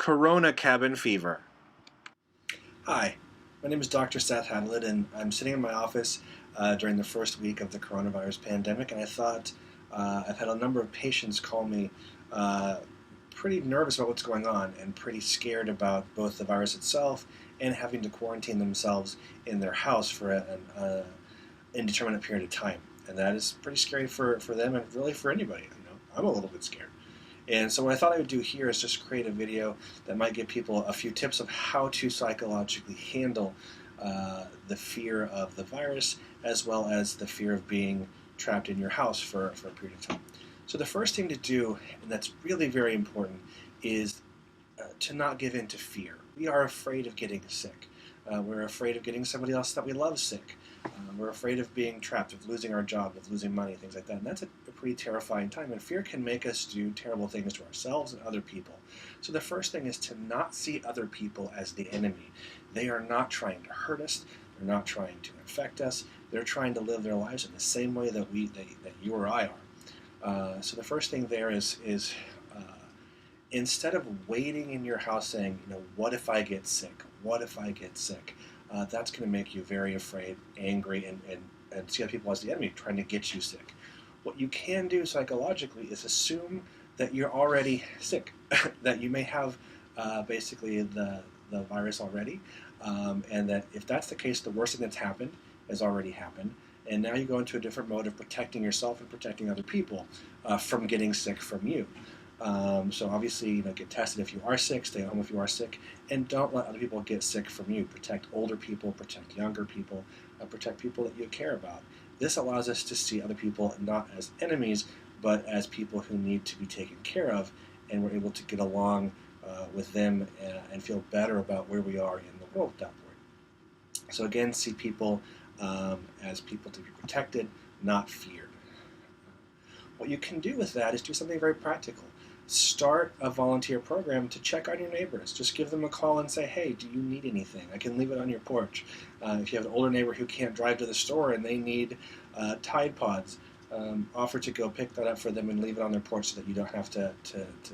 Corona cabin fever. Hi, my name is Dr. Seth Hadlett, and I'm sitting in my office during the first week of the coronavirus pandemic, and I thought I've had a number of patients call me pretty nervous about what's going on and pretty scared about both the virus itself and having to quarantine themselves in their house for an indeterminate period of time. And that is pretty scary for them and really for anybody. I'm a little bit scared. And so what I thought I would do here is just create a video that might give people a few tips of how to psychologically handle the fear of the virus, as well as the fear of being trapped in your house for a period of time. So the first thing to do, and that's really very important, is to not give in to fear. We are afraid of getting sick. We're afraid of getting somebody else that we love sick. We're afraid of being trapped, of losing our job, of losing money, things like that. And that's a pretty terrifying time. And fear can make us do terrible things to ourselves and other people. So the first thing is to not see other people as the enemy. They are not trying to hurt us. They're not trying to infect us. They're trying to live their lives in the same way that that you or I are. So the first thing there is instead of waiting in your house saying, what if I get sick? What if I get sick? That's going to make you very afraid, angry, and see other people as the enemy, trying to get you sick. What you can do psychologically is assume that you're already sick, that you may have basically the virus already, and that if that's the case, the worst thing that's happened has already happened, and now you go into a different mode of protecting yourself and protecting other people from getting sick from you. So obviously, get tested if you are sick, stay home if you are sick, and don't let other people get sick from you. Protect older people, protect younger people, protect people that you care about. This allows us to see other people not as enemies, but as people who need to be taken care of, and we're able to get along with them and feel better about where we are in the world at that point. So again, see people as people to be protected, not feared. What you can do with that is do something very practical. Start a volunteer program to check on your neighbors. Just give them a call and say, hey, do you need anything? I can leave it on your porch. If you have an older neighbor who can't drive to the store and they need Tide Pods, offer to go pick that up for them and leave it on their porch so that you don't have to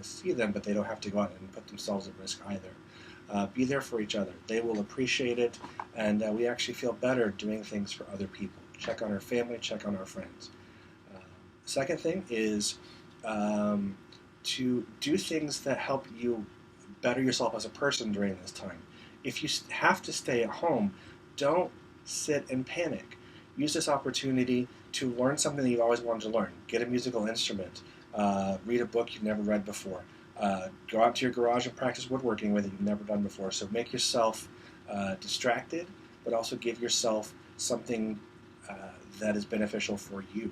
see them, but they don't have to go out and put themselves at risk either. Be there for each other. They will appreciate it, and we actually feel better doing things for other people. Check on our family, check on our friends. Second thing is to do things that help you better yourself as a person during this time. If you have to stay at home, don't sit and panic. Use this opportunity to learn something that you've always wanted to learn. Get a musical instrument. Read a book you've never read before. Go out to your garage and practice woodworking with it you've never done before. So make yourself distracted, but also give yourself something that is beneficial for you.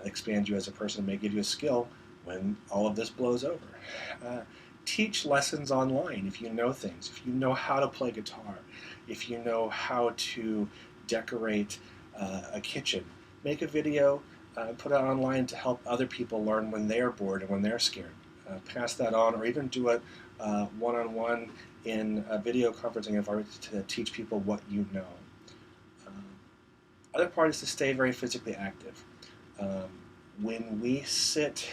Expand you as a person, may give you a skill when all of this blows over. Teach lessons online if you know things, if you know how to play guitar, if you know how to decorate a kitchen. Make a video, put it online to help other people learn when they're bored and when they're scared. Pass that on, or even do it one-on-one in a video conferencing environment to teach people what you know. Other part is to stay very physically active. When we sit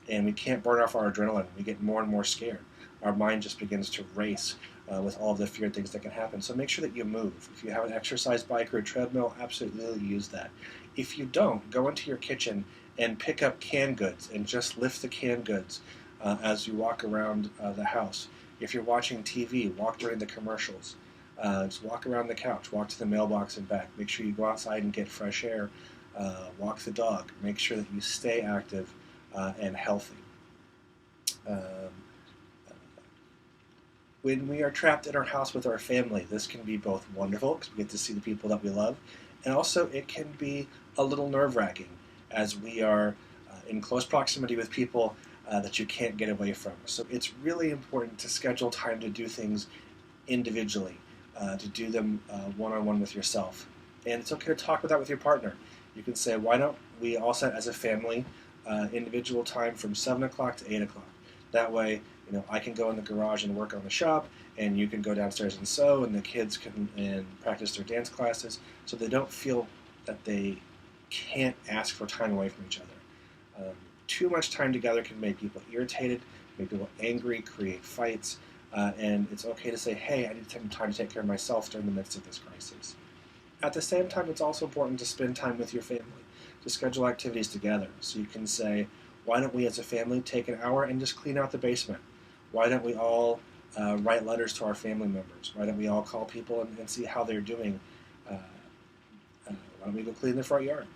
and we can't burn off our adrenaline, we get more and more scared. Our mind just begins to race with all of the feared things that can happen. So make sure that you move. If you have an exercise bike or a treadmill, absolutely use that. If you don't, go into your kitchen and pick up canned goods and just lift the canned goods as you walk around the house. If you're watching TV, walk during the commercials. Just walk around the couch, walk to the mailbox and back. Make sure you go outside and get fresh air. Walk the dog. Make sure that you stay active and healthy. When we are trapped in our house with our family, this can be both wonderful because we get to see the people that we love, and also it can be a little nerve-wracking as we are in close proximity with people that you can't get away from. So it's really important to schedule time to do things individually, to do them one-on-one with yourself. And it's okay to talk about that with your partner. You can say, why don't we all set as a family individual time from 7 o'clock to 8 o'clock. That way, I can go in the garage and work on the shop, and you can go downstairs and sew, and the kids can practice their dance classes, so they don't feel that they can't ask for time away from each other. Too much time together can make people irritated, make people angry, create fights, and it's okay to say, hey, I need some time to take care of myself during the midst of this crisis. At the same time, it's also important to spend time with your family, to schedule activities together. So you can say, why don't we as a family take an hour and just clean out the basement? Why don't we all write letters to our family members? Why don't we all call people and see how they're doing? Why don't we go clean the front yard?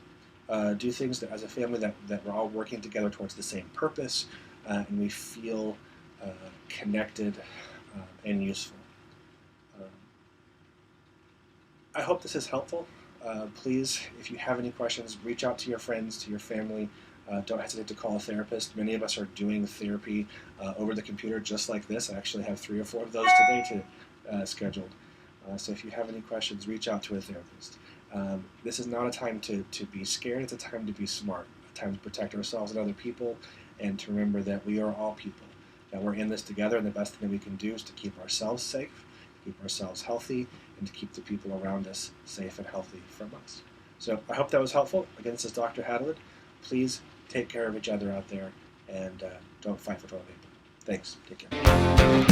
Do things that, as a family, that we're all working together towards the same purpose, and we feel connected and useful. I hope this is helpful. Please, if you have any questions, reach out to your friends, to your family. Don't hesitate to call a therapist. Many of us are doing therapy over the computer just like this. I actually have 3 or 4 of those today scheduled. So if you have any questions, reach out to a therapist. This is not a time to be scared. It's a time to be smart, a time to protect ourselves and other people, and to remember that we are all people, that we're in this together, and the best thing that we can do is to keep ourselves safe, to keep ourselves healthy, and to keep the people around us safe and healthy from us. So I hope that was helpful. Again, this is Dr. Hadelid. Please take care of each other out there, and don't fight for toilet paper. Thanks. Take care.